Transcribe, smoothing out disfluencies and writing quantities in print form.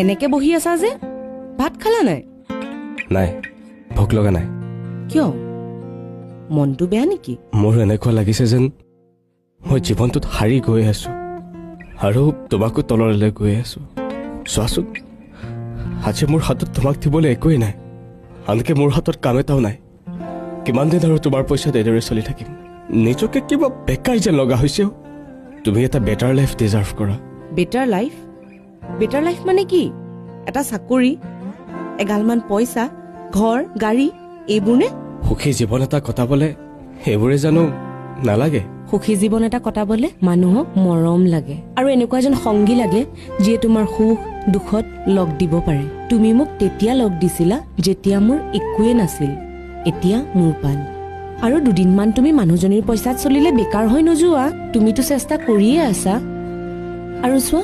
এনেকে বহি আছা যে ভাত খালা নাই? নাই, ভোক লগা নাই। কিয়? মনটো বেয়া নেকি? মোৰ এনেকুৱা লাগিছে যেন মই জীৱনটোত হাৰি গৈ আছো আৰু তোমাকো তললৈ গৈ আছো। চোৱাচোন, আজি মোৰ হাতত তোমাক দিবলৈ একোৱেই নাই, আনকি মোৰ হাতত কাম এটাও নাই। কিমান দিন আৰু তোমাৰ পইচাত এইদৰে চলি থাকিম? নিজকে কিবা বেকাৰ যেন লগা হৈছে। তুমি এটা বেটাৰ লাইফ ডিজাৰ্ভ কৰা। Better life? বেটাৰ লাইফ মানে কি? এটা চাকৰি, এগালমান পইচা, ঘৰ, গাড়ী, এইবোৰ নে? সুখী জীৱন এটা কটাবলে সেইবোৰে জানো নালাগে? সুখী জীৱন এটা কটাবলে মানুহক মৰম লাগে আৰু এনেকুৱা এজন সংগী লাগে যিয়ে তোমাৰ সুখ দুখত লগ দিব পাৰে। তুমি মোক তেতিয়া লগ দিছিলা যেতিয়া মোৰ একোৱে নাছিল, এতিয়া মোৰ পাল। আৰু দুদিনমান তুমি মানুহজনীৰ পইচাত চলিলে বেকাৰ হৈ নোযোৱা। তুমিতো চেষ্টা কৰিয়ে আছা। আৰু চোৱা,